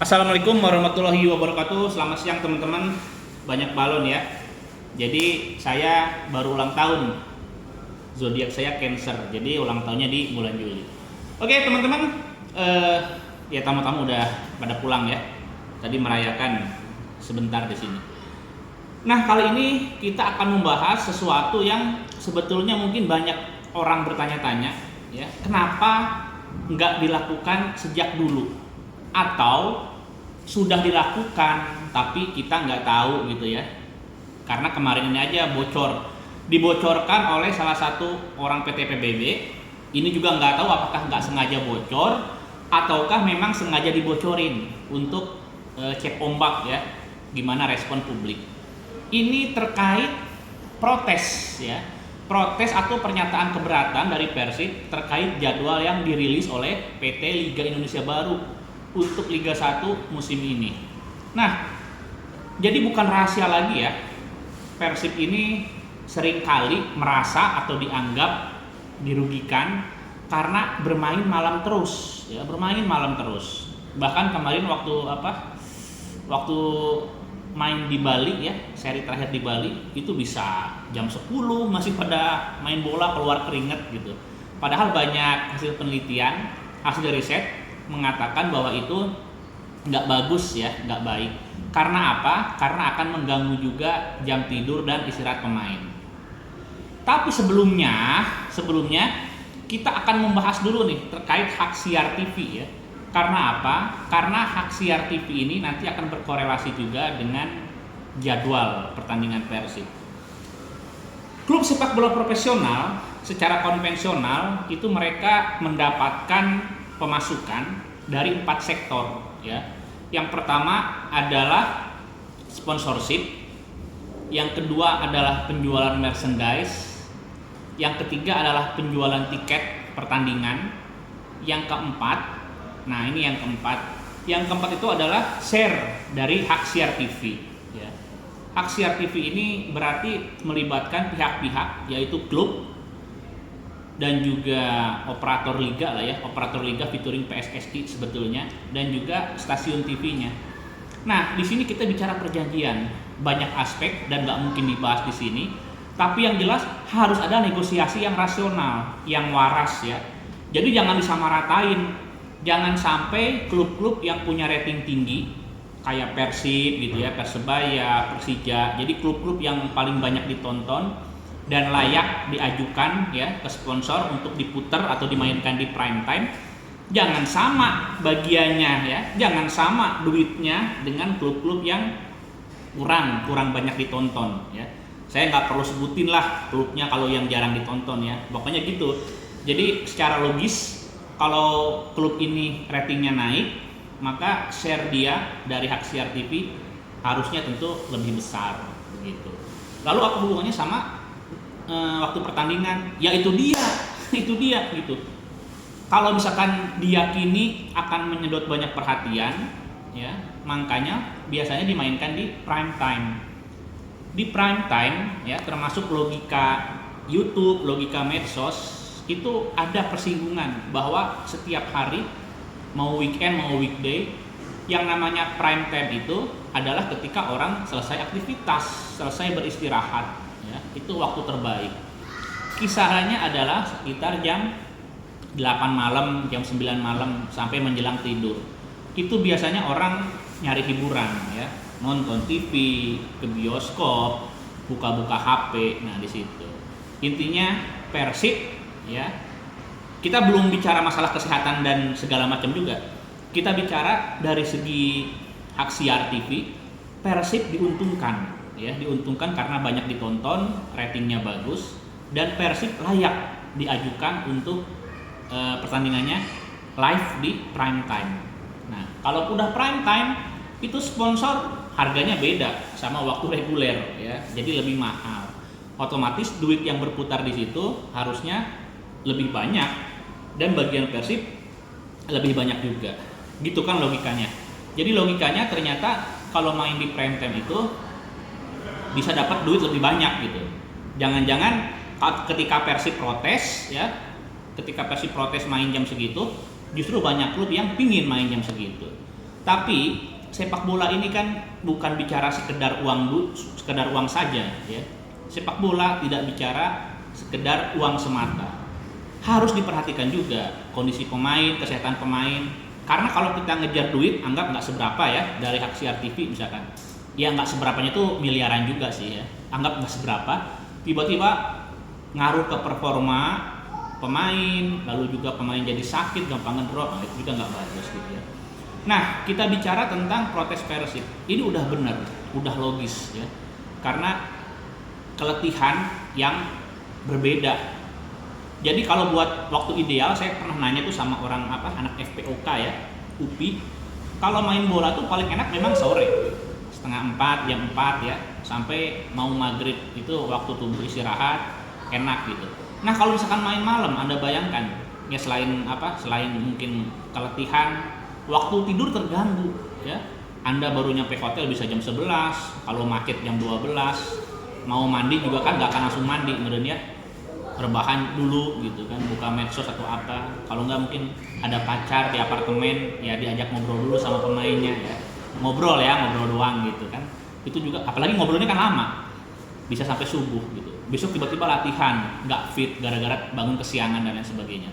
Assalamualaikum warahmatullahi wabarakatuh. Selamat siang teman-teman. Banyak balon ya. Jadi saya baru ulang tahun. Zodiak saya Cancer. Jadi ulang tahunnya di bulan Juli. Oke teman-teman. Ya tamu-tamu udah pada pulang ya. Tadi merayakan sebentar di sini. Nah kali ini kita akan membahas sesuatu yang sebetulnya mungkin banyak orang bertanya-tanya. Ya, kenapa nggak dilakukan sejak dulu? Atau sudah dilakukan tapi kita nggak tahu gitu ya, karena kemarin ini aja dibocorkan oleh salah satu orang PT PBB. Ini juga nggak tahu apakah nggak sengaja bocor ataukah memang sengaja dibocorin untuk cek ombak ya, gimana respon publik. Ini terkait protes ya, protes atau pernyataan keberatan dari Persib terkait jadwal yang dirilis oleh PT Liga Indonesia Baru untuk Liga 1 musim ini. Nah, jadi bukan rahasia lagi ya, Persib ini seringkali merasa atau dianggap dirugikan karena bermain malam terus, ya bermain malam terus. Bahkan kemarin waktu main di Bali ya, seri terakhir di Bali itu bisa jam 10 masih pada main bola keluar keringet gitu. Padahal banyak hasil penelitian, hasil riset mengatakan bahwa itu nggak bagus ya, nggak baik. Karena apa? Karena akan mengganggu juga jam tidur dan istirahat pemain. Tapi sebelumnya kita akan membahas dulu nih terkait hak siar TV ya. Karena apa? Karena hak siar TV ini nanti akan berkorelasi juga dengan jadwal pertandingan Persib. Klub sepak bola profesional secara konvensional itu mereka mendapatkan pemasukan dari 4 sektor ya. Yang pertama adalah sponsorship, yang kedua adalah penjualan merchandise, yang ketiga adalah penjualan tiket pertandingan, yang keempat yang keempat itu adalah share dari hak siar TV ya. Hak siar TV ini berarti melibatkan pihak-pihak yaitu klub dan juga operator liga lah ya, operator liga featuring PSSI sebetulnya, dan juga stasiun TV-nya. Nah, di sini kita bicara perjanjian, banyak aspek dan nggak mungkin dibahas di sini. Tapi yang jelas harus ada negosiasi yang rasional, yang waras ya. Jadi jangan disamaratain, jangan sampai klub-klub yang punya rating tinggi kayak Persib gitu ya, Persebaya, Persija, jadi klub-klub yang paling banyak ditonton dan layak diajukan ya ke sponsor untuk diputar atau dimainkan di prime time, jangan sama bagiannya ya, jangan sama duitnya dengan klub-klub yang kurang banyak ditonton ya. Saya nggak perlu sebutin lah klubnya kalau yang jarang ditonton ya, pokoknya gitu. Jadi secara logis kalau klub ini ratingnya naik, maka share dia dari hak siar TV harusnya tentu lebih besar begitu. Lalu apa hubungannya sama waktu pertandingan? Ya itu dia gitu. Kalau misalkan diyakini akan menyedot banyak perhatian ya, makanya biasanya dimainkan di prime time. Di prime time ya, termasuk logika YouTube, logika medsos, itu ada persinggungan bahwa setiap hari mau weekend mau weekday, yang namanya prime time itu adalah ketika orang selesai aktivitas, selesai beristirahat ya, itu waktu terbaik. Kisarannya adalah sekitar jam 8 malam, jam 9 malam sampai menjelang tidur. Itu biasanya orang nyari hiburan ya, nonton TV, ke bioskop, buka-buka HP. Nah, di situ. Intinya Persib ya. Kita belum bicara masalah kesehatan dan segala macam juga. Kita bicara dari segi hak siar TV, Persib diuntungkan ya, diuntungkan karena banyak ditonton, ratingnya bagus, dan Persib layak diajukan untuk pertandingannya live di prime time. Nah, kalau udah prime time itu sponsor harganya beda sama waktu reguler ya, jadi lebih mahal. Otomatis duit yang berputar di situ harusnya lebih banyak dan bagian Persib lebih banyak juga. Gitu kan logikanya. Jadi logikanya ternyata kalau main di prime time itu bisa dapat duit lebih banyak gitu. Jangan-jangan ketika Persib protes ya, ketika Persib protes main jam segitu, justru banyak klub yang pingin main jam segitu. Tapi sepak bola ini kan bukan bicara sekedar uang saja ya. Sepak bola tidak bicara sekedar uang semata. Harus diperhatikan juga kondisi pemain, kesehatan pemain. Karena kalau kita ngejar duit, anggap nggak seberapa ya dari hak siar TV misalkan. Ya nggak seberapanya tuh miliaran juga sih ya. Anggap nggak seberapa. Tiba-tiba ngaruh ke performa pemain, lalu juga pemain jadi sakit, gampang ngedrop, nah itu juga nggak bagus gitu ya. Nah, kita bicara tentang protes Persib. Ini udah benar, udah logis ya. Karena keletihan yang berbeda. Jadi kalau buat waktu ideal, saya pernah nanya tuh sama orang anak FPOK ya, UPI. Kalau main bola tuh paling enak memang sore, 3:30, jam 4 ya, sampai mau maghrib itu waktu tubuh istirahat enak gitu. Nah kalau misalkan main malam, Anda bayangkan ya selain mungkin keletihan, waktu tidur terganggu ya. Anda baru nyampe hotel bisa jam 11, kalau macet jam 12, mau mandi juga kan nggak akan langsung mandi meren ya, rebahan dulu gitu kan, buka medsos atau apa. Kalau nggak mungkin ada pacar di apartemen ya, diajak ngobrol dulu sama pemainnya ya, ngobrol doang gitu kan. Itu juga apalagi ngobrolnya kan lama, bisa sampai subuh gitu. Besok tiba-tiba latihan nggak fit gara-gara bangun kesiangan dan lain sebagainya.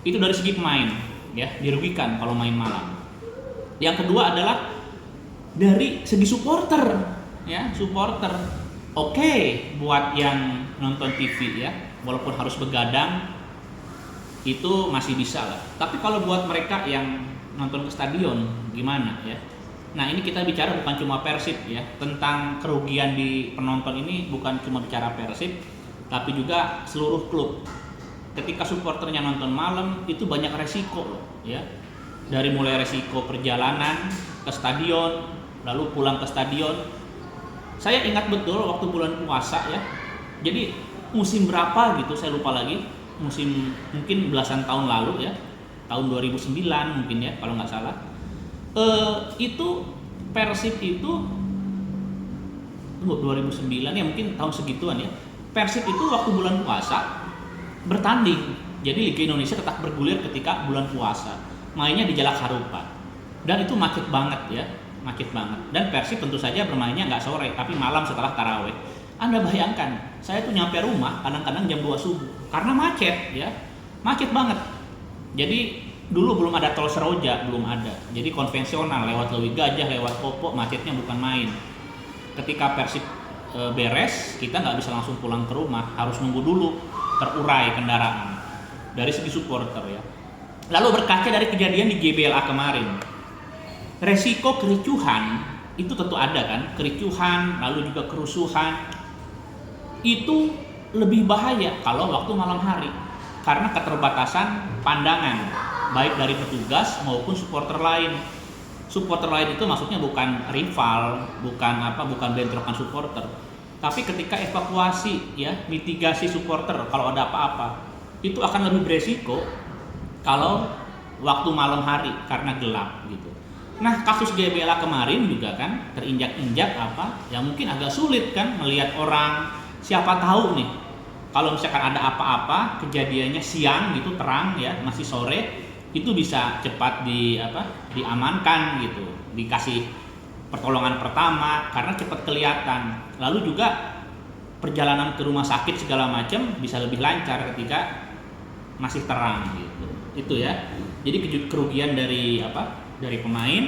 Itu dari segi pemain ya, dirugikan kalau main malam. Yang kedua adalah dari segi supporter ya, supporter. Oke, buat yang nonton TV ya, walaupun harus begadang itu masih bisa lah. Tapi kalau buat mereka yang nonton ke stadion gimana ya? Nah ini kita bicara bukan cuma Persib ya, tentang kerugian di penonton ini bukan cuma bicara Persib, tapi juga seluruh klub. Ketika supporternya nonton malam itu banyak resiko loh ya, dari mulai resiko perjalanan ke stadion, lalu pulang ke stadion. Saya ingat betul waktu bulan puasa ya, jadi musim berapa gitu saya lupa lagi, musim mungkin belasan tahun lalu ya, tahun 2009 mungkin ya kalau nggak salah. Itu Persib itu 2009 ya, mungkin tahun segituan ya. Persib itu waktu bulan puasa bertanding. Jadi Liga Indonesia tetap bergulir ketika bulan puasa. Mainnya di Jalak Harupat. Dan itu macet banget ya, macet banget. Dan Persib tentu saja bermainnya nggak sore, tapi malam setelah tarawih. Anda bayangkan, saya tuh nyampe rumah kadang-kadang jam 2 subuh karena macet ya. Macet banget. Jadi dulu belum ada tol Seroja, belum ada. Jadi konvensional lewat Lewi Gajah, lewat Popo, macetnya bukan main. Ketika Persib beres, kita nggak bisa langsung pulang ke rumah, harus nunggu dulu terurai kendaraan. Dari segi supporter ya. Lalu berkaca dari kejadian di GBLA kemarin, resiko kericuhan itu tentu ada kan, kericuhan, lalu juga kerusuhan. Itu lebih bahaya kalau waktu malam hari karena keterbatasan pandangan baik dari petugas maupun supporter lain. Supporter lain itu maksudnya bukan rival, bukan bentrokan supporter. Tapi ketika evakuasi ya, mitigasi supporter kalau ada apa-apa, itu akan lebih beresiko kalau waktu malam hari karena gelap gitu. Nah, kasus GBLA kemarin juga kan terinjak-injak yang mungkin agak sulit kan melihat orang, siapa tahu nih kalau misalkan ada apa-apa kejadiannya siang gitu, terang ya, masih sore, itu bisa cepat diamankan gitu, dikasih pertolongan pertama karena cepat kelihatan. Lalu juga perjalanan ke rumah sakit segala macam bisa lebih lancar ketika masih terang gitu. Itu ya. Jadi kerugian dari dari pemain,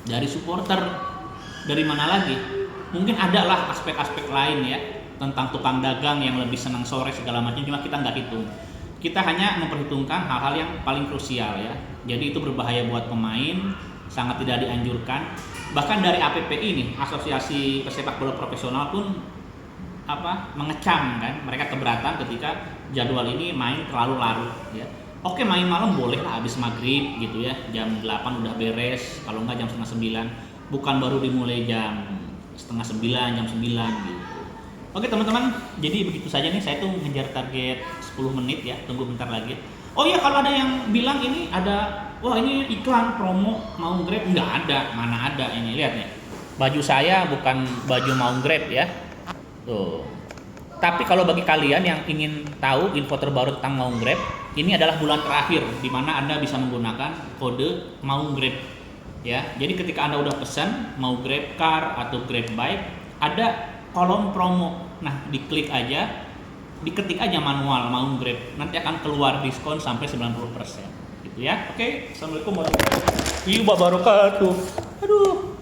dari supporter, dari mana lagi? Mungkin ada lah aspek-aspek lain ya, tentang tukang dagang yang lebih senang sore segala macam, cuma kita nggak hitung. Kita hanya memperhitungkan hal-hal yang paling krusial ya. Jadi itu berbahaya buat pemain, sangat tidak dianjurkan. Bahkan dari APPI nih, Asosiasi Pesepak Bola Profesional pun mengecam kan, mereka keberatan ketika jadwal ini main terlalu larut ya. Oke, main malam boleh lah habis maghrib gitu ya, jam 8 udah beres, kalau enggak jam setengah 9, bukan baru dimulai jam setengah 9, jam 9 gitu. Oke teman-teman, jadi begitu saja nih, saya tuh ngejar target 10 menit ya, tunggu bentar lagi. Oh iya, kalau ada yang bilang ini ada, wah ini iklan promo mau Grab, nggak ada, mana ada ini, lihat nih. Baju saya bukan baju mau Grab ya. Tuh. Tapi kalau bagi kalian yang ingin tahu info terbaru tentang mau Grab, ini adalah bulan terakhir di mana Anda bisa menggunakan kode mau Grab Ya, jadi ketika Anda udah pesan mau GrabCar atau GrabBike, ada kolom promo. Nah, diklik aja, diketik aja manual mau Grab, nanti akan keluar diskon sampai 90%. Gitu ya. Oke, Assalamualaikum warahmatullahi wabarakatuh. Aduh.